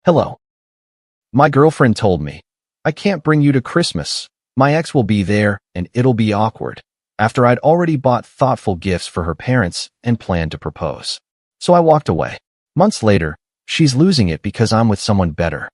Hello. My girlfriend told me, I can't bring you to Christmas. My ex will be there and it'll be awkward. After I'd already bought thoughtful gifts for her parents and planned to propose. So I walked away. Months later, she's losing it because I'm with someone better.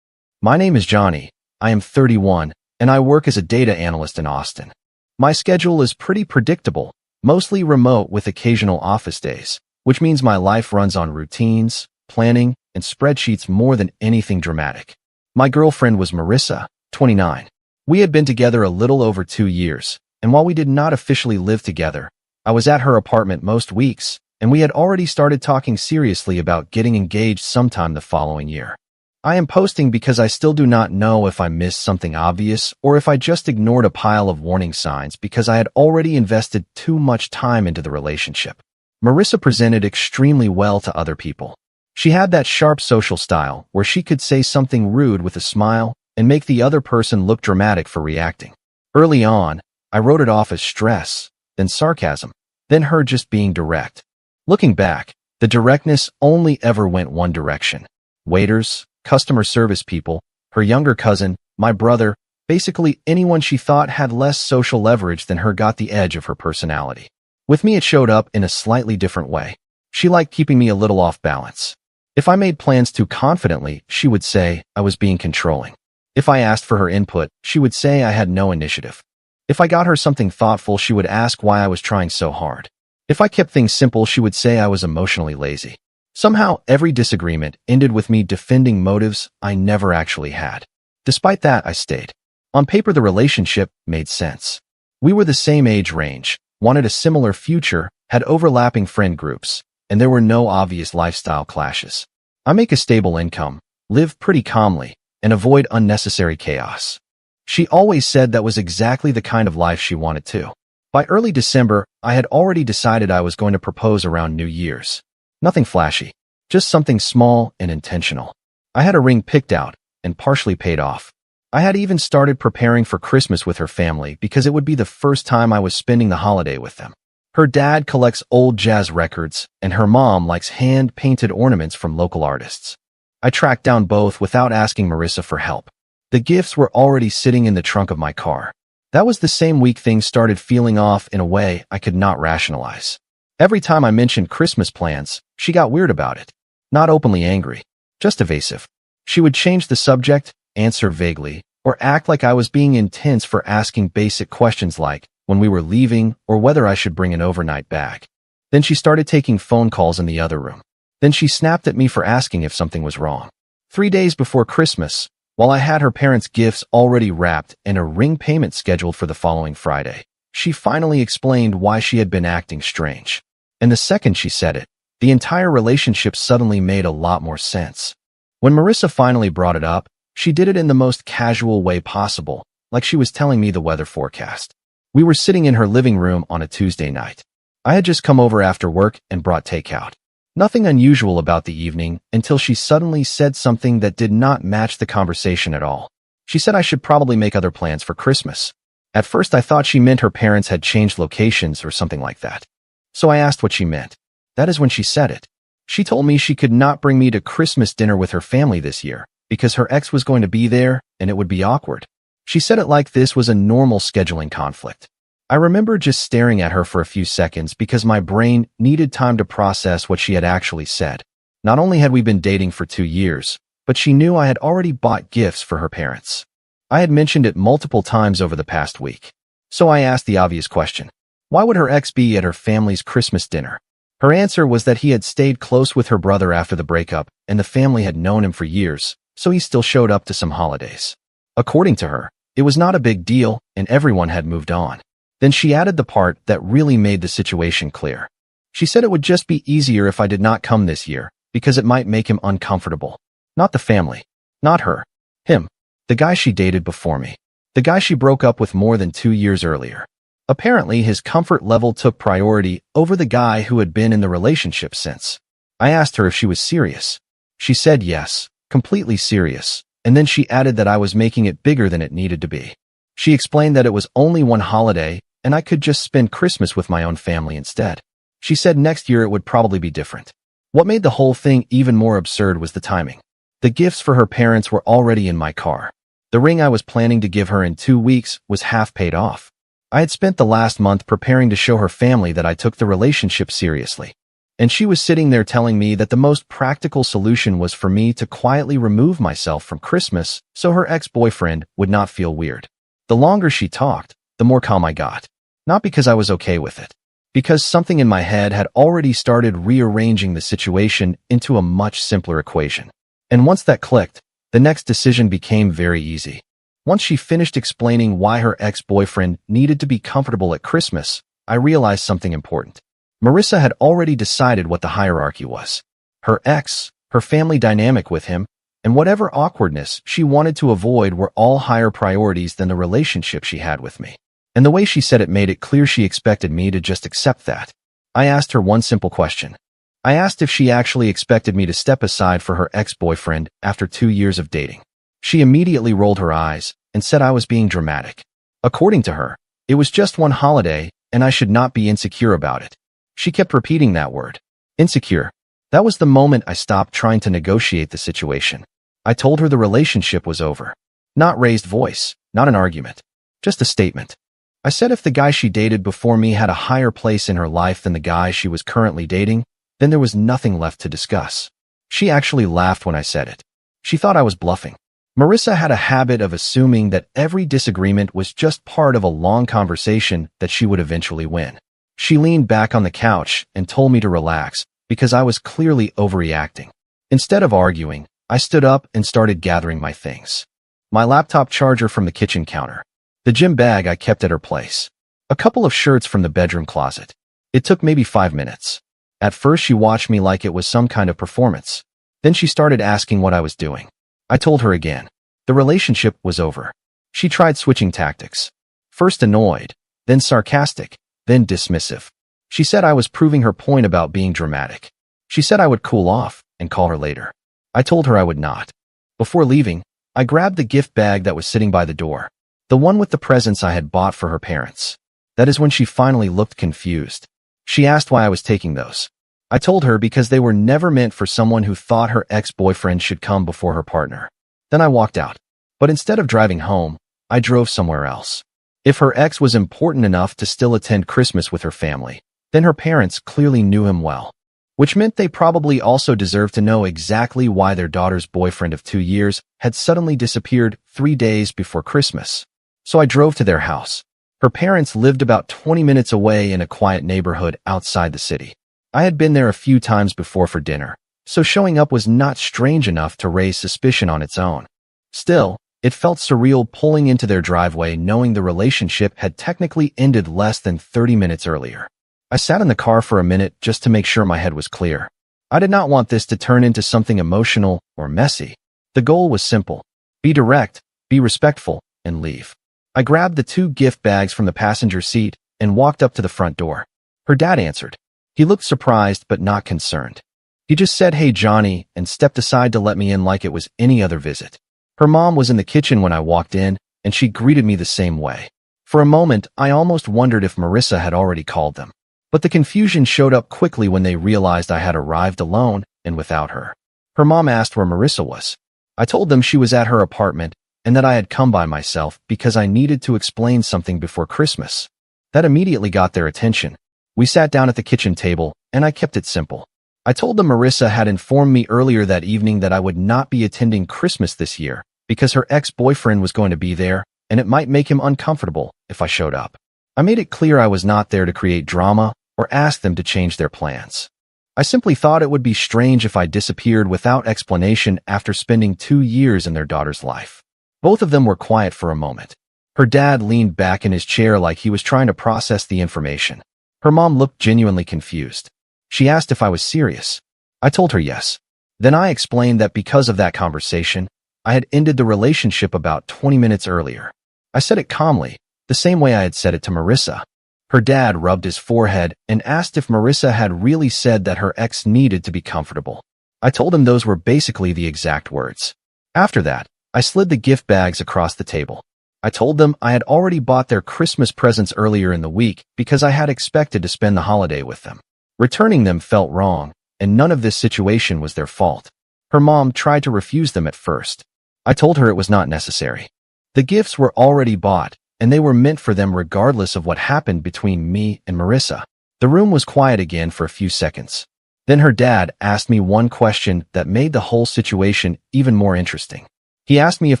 My name is Johnny. I am 31 and I work as a data analyst in Austin. My schedule is pretty predictable, mostly remote with occasional office days, which means my life runs on routines, planning, and spreadsheets more than anything dramatic. My girlfriend was Marissa, 29. We had been together a little over 2 years, and while we did not officially live together, I was at her apartment most weeks, and we had already started talking seriously about getting engaged sometime the following year. I am posting because I still do not know if I missed something obvious or if I just ignored a pile of warning signs because I had already invested too much time into the relationship. Marissa presented extremely well to other people. She had that sharp social style where she could say something rude with a smile and make the other person look dramatic for reacting. Early on, I wrote it off as stress, then sarcasm, then her just being direct. Looking back, the directness only ever went one direction. Waiters, customer service people, her younger cousin, my brother, basically anyone she thought had less social leverage than her got the edge of her personality. With me, it showed up in a slightly different way. She liked keeping me a little off balance. If I made plans too confidently, she would say I was being controlling. If I asked for her input, she would say I had no initiative. If I got her something thoughtful, she would ask why I was trying so hard. If I kept things simple, she would say I was emotionally lazy. Somehow, every disagreement ended with me defending motives I never actually had. Despite that, I stayed. On paper, the relationship made sense. We were the same age range, wanted a similar future, had overlapping friend groups, and there were no obvious lifestyle clashes. I make a stable income, live pretty calmly, and avoid unnecessary chaos. She always said that was exactly the kind of life she wanted too. By early December, I had already decided I was going to propose around New Year's. Nothing flashy, just something small and intentional. I had a ring picked out and partially paid off. I had even started preparing for Christmas with her family because it would be the first time I was spending the holiday with them. Her dad collects old jazz records, and her mom likes hand-painted ornaments from local artists. I tracked down both without asking Marissa for help. The gifts were already sitting in the trunk of my car. That was the same week things started feeling off in a way I could not rationalize. Every time I mentioned Christmas plans, she got weird about it. Not openly angry, just evasive. She would change the subject, answer vaguely, or act like I was being intense for asking basic questions like when we were leaving or whether I should bring an overnight bag. Then she started taking phone calls in the other room. Then she snapped at me for asking if something was wrong. 3 days before Christmas, while I had her parents' gifts already wrapped and a ring payment scheduled for the following Friday, she finally explained why she had been acting strange. And the second she said it, the entire relationship suddenly made a lot more sense. When Marissa finally brought it up, she did it in the most casual way possible, like she was telling me the weather forecast. We were sitting in her living room on a Tuesday night. I had just come over after work and brought takeout. Nothing unusual about the evening until she suddenly said something that did not match the conversation at all. She said I should probably make other plans for Christmas. At first, I thought she meant her parents had changed locations or something like that. So I asked what she meant. That is when she said it. She told me she could not bring me to Christmas dinner with her family this year because her ex was going to be there and it would be awkward. She said it like this was a normal scheduling conflict. I remember just staring at her for a few seconds because my brain needed time to process what she had actually said. Not only had we been dating for 2 years, but she knew I had already bought gifts for her parents. I had mentioned it multiple times over the past week. So I asked the obvious question. Why would her ex be at her family's Christmas dinner? Her answer was that he had stayed close with her brother after the breakup, and the family had known him for years, so he still showed up to some holidays. According to her, it was not a big deal, and everyone had moved on. Then she added the part that really made the situation clear. She said it would just be easier if I did not come this year, because it might make him uncomfortable. Not the family. Not her. Him. The guy she dated before me. The guy she broke up with more than 2 years earlier. Apparently, his comfort level took priority over the guy who had been in the relationship since. I asked her if she was serious. She said yes, completely serious, and then she added that I was making it bigger than it needed to be. She explained that it was only one holiday, and I could just spend Christmas with my own family instead. She said next year it would probably be different. What made the whole thing even more absurd was the timing. The gifts for her parents were already in my car. The ring I was planning to give her in 2 weeks was half paid off. I had spent the last month preparing to show her family that I took the relationship seriously. And she was sitting there telling me that the most practical solution was for me to quietly remove myself from Christmas so her ex-boyfriend would not feel weird. The longer she talked, the more calm I got. Not because I was okay with it. Because something in my head had already started rearranging the situation into a much simpler equation. And once that clicked, the next decision became very easy. Once she finished explaining why her ex-boyfriend needed to be comfortable at Christmas, I realized something important. Marissa had already decided what the hierarchy was. Her ex, her family dynamic with him, and whatever awkwardness she wanted to avoid were all higher priorities than the relationship she had with me. And the way she said it made it clear she expected me to just accept that. I asked her one simple question. I asked if she actually expected me to step aside for her ex-boyfriend after 2 years of dating. She immediately rolled her eyes and said I was being dramatic. According to her, it was just one holiday and I should not be insecure about it. She kept repeating that word. Insecure. That was the moment I stopped trying to negotiate the situation. I told her the relationship was over. Not raised voice, not an argument. Just a statement. I said if the guy she dated before me had a higher place in her life than the guy she was currently dating, then there was nothing left to discuss. She actually laughed when I said it. She thought I was bluffing. Marissa had a habit of assuming that every disagreement was just part of a long conversation that she would eventually win. She leaned back on the couch and told me to relax because I was clearly overreacting. Instead of arguing, I stood up and started gathering my things. My laptop charger from the kitchen counter. The gym bag I kept at her place. A couple of shirts from the bedroom closet. It took maybe 5 minutes. At first she watched me like it was some kind of performance. Then she started asking what I was doing. I told her again. The relationship was over. She tried switching tactics. First annoyed, then sarcastic, then dismissive. She said I was proving her point about being dramatic. She said I would cool off and call her later. I told her I would not. Before leaving, I grabbed the gift bag that was sitting by the door. The one with the presents I had bought for her parents. That is when she finally looked confused. She asked why I was taking those. I told her because they were never meant for someone who thought her ex-boyfriend should come before her partner. Then I walked out. But instead of driving home, I drove somewhere else. If her ex was important enough to still attend Christmas with her family, then her parents clearly knew him well. Which meant they probably also deserved to know exactly why their daughter's boyfriend of 2 years had suddenly disappeared 3 days before Christmas. So I drove to their house. Her parents lived about 20 minutes away in a quiet neighborhood outside the city. I had been there a few times before for dinner, so showing up was not strange enough to raise suspicion on its own. Still, it felt surreal pulling into their driveway knowing the relationship had technically ended less than 30 minutes earlier. I sat in the car for a minute just to make sure my head was clear. I did not want this to turn into something emotional or messy. The goal was simple. Be direct, be respectful, and leave. I grabbed the 2 gift bags from the passenger seat and walked up to the front door. Her dad answered. He looked surprised but not concerned. He just said, "Hey, Johnny," and stepped aside to let me in like it was any other visit. Her mom was in the kitchen when I walked in, and she greeted me the same way. For a moment, I almost wondered if Marissa had already called them. But the confusion showed up quickly when they realized I had arrived alone and without her. Her mom asked where Marissa was. I told them she was at her apartment and that I had come by myself because I needed to explain something before Christmas. That immediately got their attention. We sat down at the kitchen table, and I kept it simple. I told them Marissa had informed me earlier that evening that I would not be attending Christmas this year because her ex-boyfriend was going to be there, and it might make him uncomfortable if I showed up. I made it clear I was not there to create drama or ask them to change their plans. I simply thought it would be strange if I disappeared without explanation after spending 2 years in their daughter's life. Both of them were quiet for a moment. Her dad leaned back in his chair like he was trying to process the information. Her mom looked genuinely confused. She asked if I was serious. I told her yes. Then I explained that because of that conversation, I had ended the relationship about 20 minutes earlier. I said it calmly, the same way I had said it to Marissa. Her dad rubbed his forehead and asked if Marissa had really said that her ex needed to be comfortable. I told him those were basically the exact words. After that, I slid the gift bags across the table. I told them I had already bought their Christmas presents earlier in the week because I had expected to spend the holiday with them. Returning them felt wrong, and none of this situation was their fault. Her mom tried to refuse them at first. I told her it was not necessary. The gifts were already bought, and they were meant for them regardless of what happened between me and Marissa. The room was quiet again for a few seconds. Then her dad asked me one question that made the whole situation even more interesting. He asked me if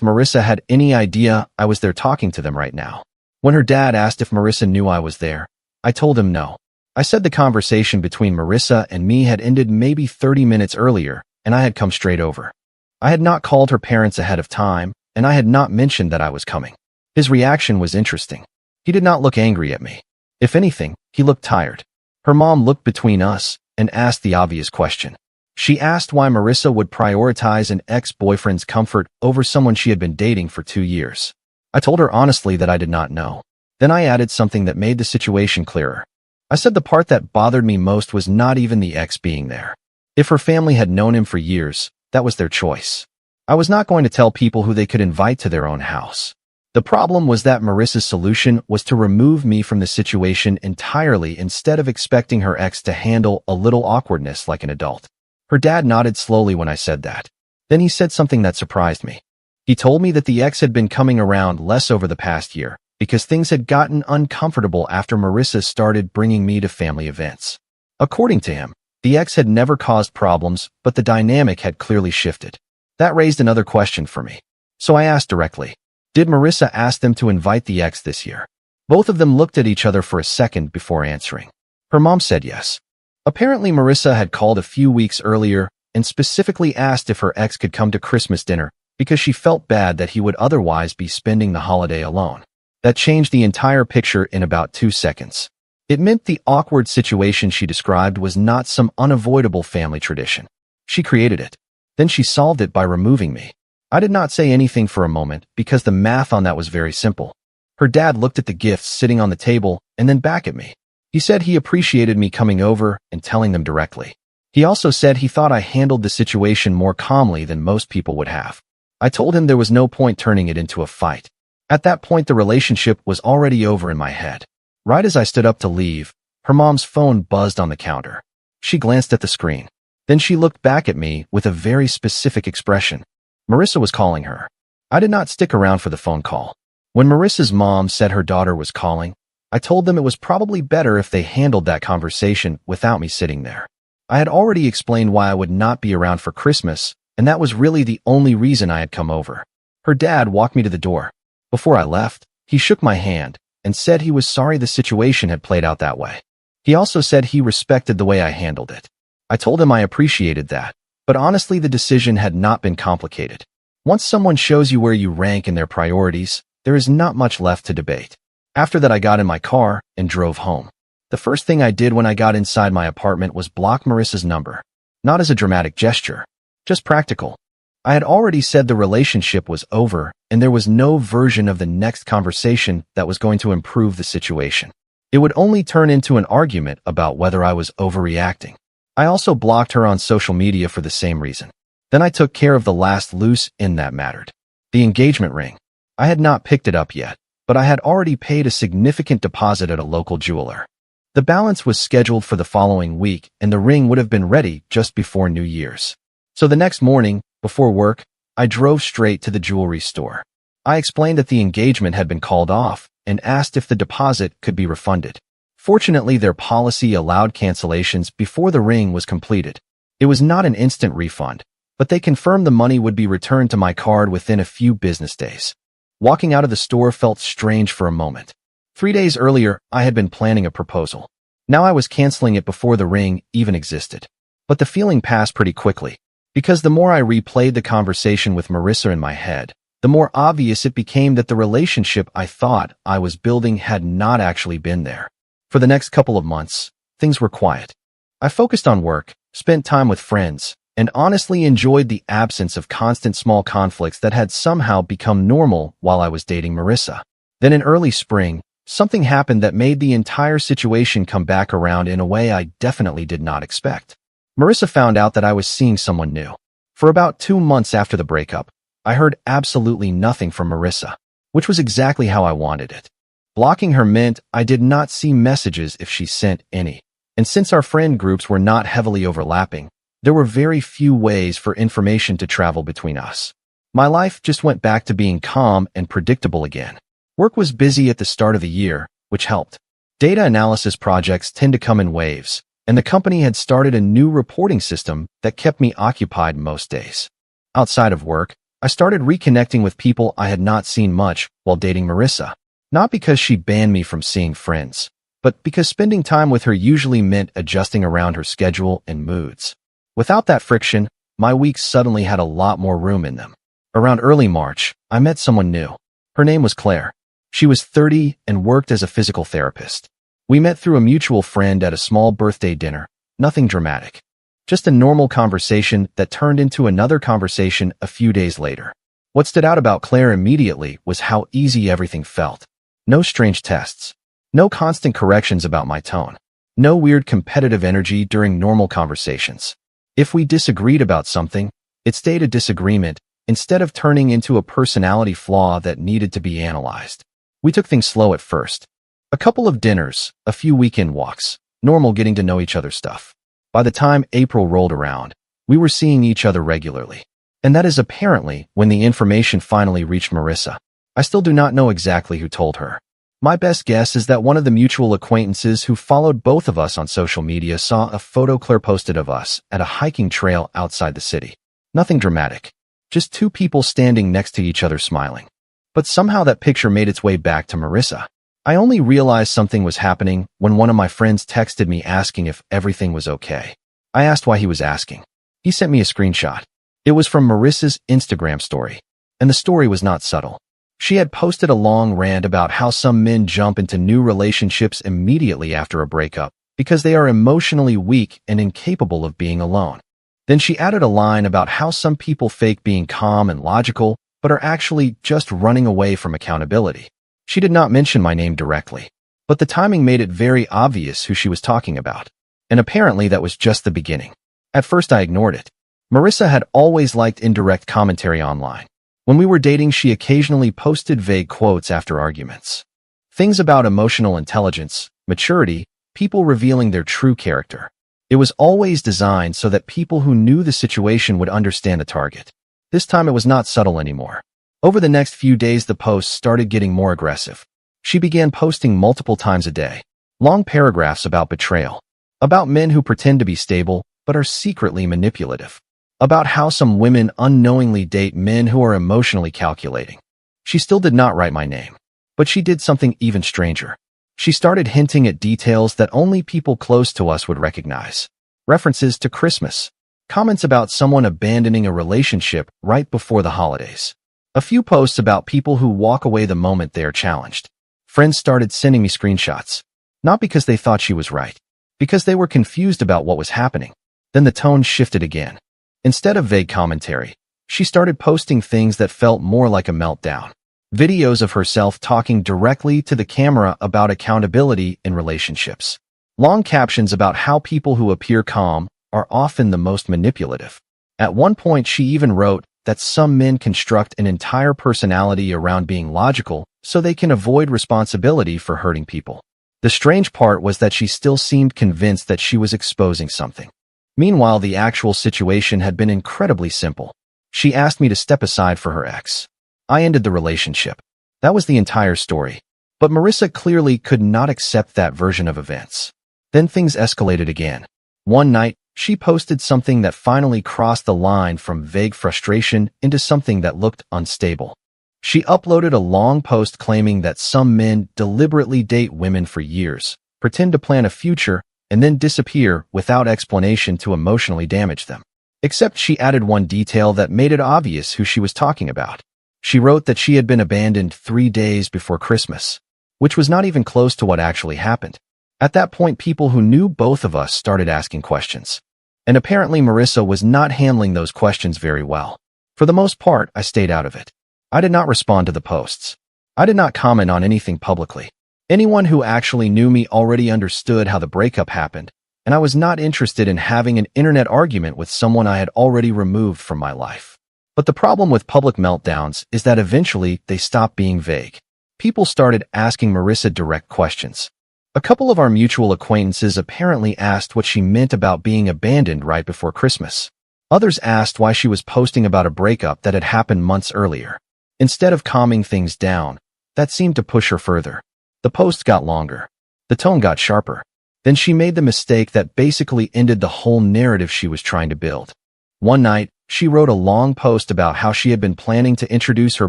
Marissa had any idea I was there talking to them right now. When her dad asked if Marissa knew I was there, I told him no. I said the conversation between Marissa and me had ended maybe 30 minutes earlier, and I had come straight over. I had not called her parents ahead of time, and I had not mentioned that I was coming. His reaction was interesting. He did not look angry at me. If anything, he looked tired. Her mom looked between us and asked the obvious question. She asked why Marissa would prioritize an ex-boyfriend's comfort over someone she had been dating for 2 years. I told her honestly that I did not know. Then I added something that made the situation clearer. I said the part that bothered me most was not even the ex being there. If her family had known him for years, that was their choice. I was not going to tell people who they could invite to their own house. The problem was that Marissa's solution was to remove me from the situation entirely instead of expecting her ex to handle a little awkwardness like an adult. Her dad nodded slowly when I said that. Then he said something that surprised me. He told me that the ex had been coming around less over the past year because things had gotten uncomfortable after Marissa started bringing me to family events. According to him, the ex had never caused problems, but the dynamic had clearly shifted. That raised another question for me. So I asked directly, did Marissa ask them to invite the ex this year? Both of them looked at each other for a second before answering. Her mom said yes. Apparently, Marissa had called a few weeks earlier and specifically asked if her ex could come to Christmas dinner because she felt bad that he would otherwise be spending the holiday alone. That changed the entire picture in about 2 seconds. It meant the awkward situation she described was not some unavoidable family tradition. She created it. Then she solved it by removing me. I did not say anything for a moment because the math on that was very simple. Her dad looked at the gifts sitting on the table and then back at me. He said he appreciated me coming over and telling them directly. He also said he thought I handled the situation more calmly than most people would have. I told him there was no point turning it into a fight. At that point, the relationship was already over in my head. Right as I stood up to leave, her mom's phone buzzed on the counter. She glanced at the screen. Then she looked back at me with a very specific expression. Marissa was calling her. I did not stick around for the phone call. When Marissa's mom said her daughter was calling, I told them it was probably better if they handled that conversation without me sitting there. I had already explained why I would not be around for Christmas, and that was really the only reason I had come over. Her dad walked me to the door. Before I left, he shook my hand and said he was sorry the situation had played out that way. He also said he respected the way I handled it. I told him I appreciated that, but honestly the decision had not been complicated. Once someone shows you where you rank in their priorities, there is not much left to debate. After that, I got in my car and drove home. The first thing I did when I got inside my apartment was block Marissa's number. Not as a dramatic gesture, just practical. I had already said the relationship was over, and there was no version of the next conversation that was going to improve the situation. It would only turn into an argument about whether I was overreacting. I also blocked her on social media for the same reason. Then I took care of the last loose end that mattered. The engagement ring. I had not picked it up yet, but I had already paid a significant deposit at a local jeweler. The balance was scheduled for the following week, and the ring would have been ready just before New Year's. So the next morning, before work, I drove straight to the jewelry store. I explained that the engagement had been called off and asked if the deposit could be refunded. Fortunately, their policy allowed cancellations before the ring was completed. It was not an instant refund, but they confirmed the money would be returned to my card within a few business days. Walking out of the store felt strange for a moment. 3 days earlier, I had been planning a proposal. Now I was canceling it before the ring even existed. But the feeling passed pretty quickly, because the more I replayed the conversation with Marissa in my head, the more obvious it became that the relationship I thought I was building had not actually been there. For the next couple of months, things were quiet. I focused on work, spent time with friends, and honestly enjoyed the absence of constant small conflicts that had somehow become normal while I was dating Marissa. Then in early spring, something happened that made the entire situation come back around in a way I definitely did not expect. Marissa found out that I was seeing someone new. For about 2 months after the breakup, I heard absolutely nothing from Marissa, which was exactly how I wanted it. Blocking her meant I did not see messages if she sent any, and since our friend groups were not heavily overlapping, There were very few ways for information to travel between us. My life just went back to being calm and predictable again. Work was busy at the start of the year, which helped. Data analysis projects tend to come in waves, and the company had started a new reporting system that kept me occupied most days. Outside of work, I started reconnecting with people I had not seen much while dating Marissa. Not because she banned me from seeing friends, but because spending time with her usually meant adjusting around her schedule and moods. Without that friction, my weeks suddenly had a lot more room in them. Around early March, I met someone new. Her name was Claire. She was 30 and worked as a physical therapist. We met through a mutual friend at a small birthday dinner, nothing dramatic. Just a normal conversation that turned into another conversation a few days later. What stood out about Claire immediately was how easy everything felt. No strange tests. No constant corrections about my tone. No weird competitive energy during normal conversations. If we disagreed about something, it stayed a disagreement instead of turning into a personality flaw that needed to be analyzed. We took things slow at first. A couple of dinners, a few weekend walks, normal getting to know each other stuff. By the time April rolled around, we were seeing each other regularly. And that is apparently when the information finally reached Marissa. I still do not know exactly who told her. My best guess is that one of the mutual acquaintances who followed both of us on social media saw a photo Claire posted of us at a hiking trail outside the city. Nothing dramatic. Just two people standing next to each other smiling. But somehow that picture made its way back to Marissa. I only realized something was happening when one of my friends texted me asking if everything was okay. I asked why he was asking. He sent me a screenshot. It was from Marissa's Instagram story. And the story was not subtle. She had posted a long rant about how some men jump into new relationships immediately after a breakup because they are emotionally weak and incapable of being alone. Then she added a line about how some people fake being calm and logical but are actually just running away from accountability. She did not mention my name directly, but the timing made it very obvious who she was talking about. And apparently that was just the beginning. At first I ignored it. Marissa had always liked indirect commentary online. When we were dating, she occasionally posted vague quotes after arguments. Things about emotional intelligence, maturity, people revealing their true character. It was always designed so that people who knew the situation would understand the target. This time it was not subtle anymore. Over the next few days, the posts started getting more aggressive. She began posting multiple times a day. Long paragraphs about betrayal. About men who pretend to be stable, but are secretly manipulative. About how some women unknowingly date men who are emotionally calculating. She still did not write my name. But she did something even stranger. She started hinting at details that only people close to us would recognize. References to Christmas. Comments about someone abandoning a relationship right before the holidays. A few posts about people who walk away the moment they are challenged. Friends started sending me screenshots. Not because they thought she was right. Because they were confused about what was happening. Then the tone shifted again. Instead of vague commentary, she started posting things that felt more like a meltdown. Videos of herself talking directly to the camera about accountability in relationships. Long captions about how people who appear calm are often the most manipulative. At one point, she even wrote that some men construct an entire personality around being logical so they can avoid responsibility for hurting people. The strange part was that she still seemed convinced that she was exposing something. Meanwhile, the actual situation had been incredibly simple. She asked me to step aside for her ex. I ended the relationship. That was the entire story. But Marissa clearly could not accept that version of events. Then things escalated again. One night, she posted something that finally crossed the line from vague frustration into something that looked unstable. She uploaded a long post claiming that some men deliberately date women for years, pretend to plan a future, and then disappear without explanation to emotionally damage them. Except she added one detail that made it obvious who she was talking about. She wrote that she had been abandoned 3 days before Christmas, which was not even close to what actually happened. At that point, people who knew both of us started asking questions. And apparently Marissa was not handling those questions very well. For the most part, I stayed out of it. I did not respond to the posts. I did not comment on anything publicly. Anyone who actually knew me already understood how the breakup happened, and I was not interested in having an internet argument with someone I had already removed from my life. But the problem with public meltdowns is that eventually they stop being vague. People started asking Marissa direct questions. A couple of our mutual acquaintances apparently asked what she meant about being abandoned right before Christmas. Others asked why she was posting about a breakup that had happened months earlier. Instead of calming things down, that seemed to push her further. The post got longer. The tone got sharper. Then she made the mistake that basically ended the whole narrative she was trying to build. One night, she wrote a long post about how she had been planning to introduce her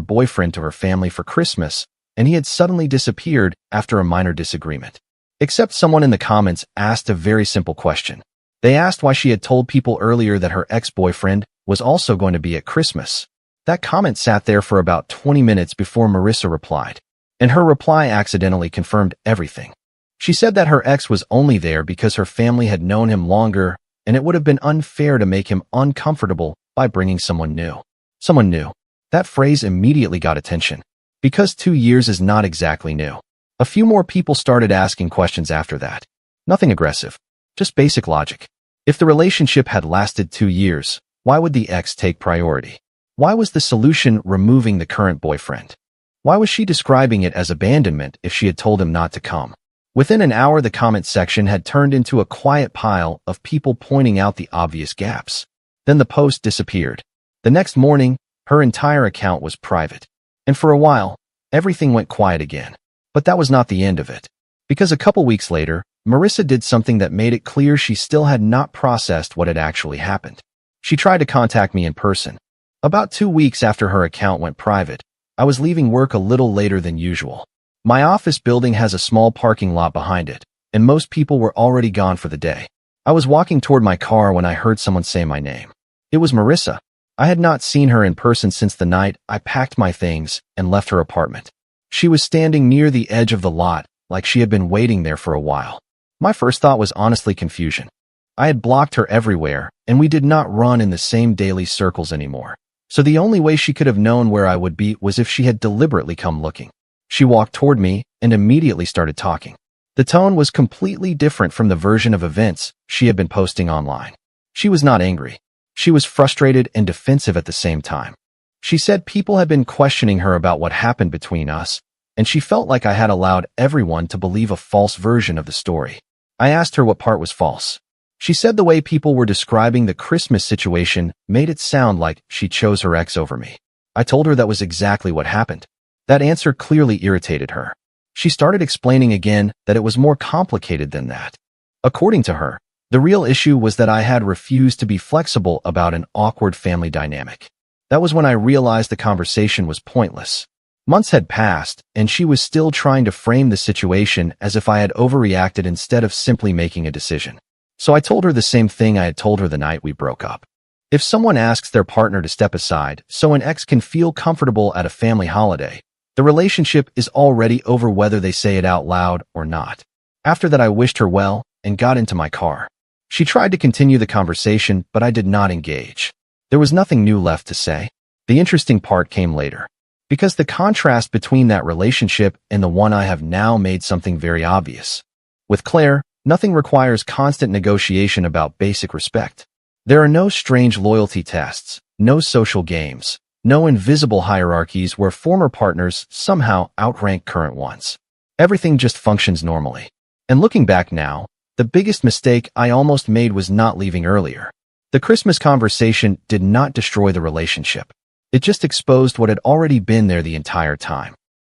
boyfriend to her family for Christmas, and he had suddenly disappeared after a minor disagreement. Except someone in the comments asked a very simple question. They asked why she had told people earlier that her ex-boyfriend was also going to be at Christmas. That comment sat there for about 20 minutes before Marissa replied, and her reply accidentally confirmed everything. She said that her ex was only there because her family had known him longer, and it would have been unfair to make him uncomfortable by bringing someone new. Someone new. That phrase immediately got attention. Because 2 years is not exactly new. A few more people started asking questions after that. Nothing aggressive. Just basic logic. If the relationship had lasted 2 years, why would the ex take priority? Why was the solution removing the current boyfriend? Why was she describing it as abandonment if she had told him not to come? Within an hour, the comment section had turned into a quiet pile of people pointing out the obvious gaps. Then the post disappeared. The next morning, her entire account was private. And for a while, everything went quiet again. But that was not the end of it. Because a couple weeks later, Marissa did something that made it clear she still had not processed what had actually happened. She tried to contact me in person. About 2 weeks after her account went private, I was leaving work a little later than usual. My office building has a small parking lot behind it, and most people were already gone for the day. I was walking toward my car when I heard someone say my name. It was Marissa. I had not seen her in person since the night I packed my things and left her apartment. She was standing near the edge of the lot, like she had been waiting there for a while. My first thought was honestly confusion. I had blocked her everywhere, and we did not run in the same daily circles anymore. So the only way she could have known where I would be was if she had deliberately come looking. She walked toward me and immediately started talking. The tone was completely different from the version of events she had been posting online. She was not angry. She was frustrated and defensive at the same time. She said people had been questioning her about what happened between us, and she felt like I had allowed everyone to believe a false version of the story. I asked her what part was false. She said the way people were describing the Christmas situation made it sound like she chose her ex over me. I told her that was exactly what happened. That answer clearly irritated her. She started explaining again that it was more complicated than that. According to her, the real issue was that I had refused to be flexible about an awkward family dynamic. That was when I realized the conversation was pointless. Months had passed, and she was still trying to frame the situation as if I had overreacted instead of simply making a decision. So I told her the same thing I had told her the night we broke up. If someone asks their partner to step aside so an ex can feel comfortable at a family holiday, the relationship is already over whether they say it out loud or not. After that, I wished her well and got into my car. She tried to continue the conversation, but I did not engage. There was nothing new left to say. The interesting part came later. Because the contrast between that relationship and the one I have now made something very obvious. With Claire, nothing requires constant negotiation about basic respect. There are no strange loyalty tests, no social games, no invisible hierarchies where former partners somehow outrank current ones. Everything just functions normally. And looking back now, the biggest mistake I almost made was not leaving earlier. The Christmas conversation did not destroy the relationship. It just exposed what had already been there the entire time.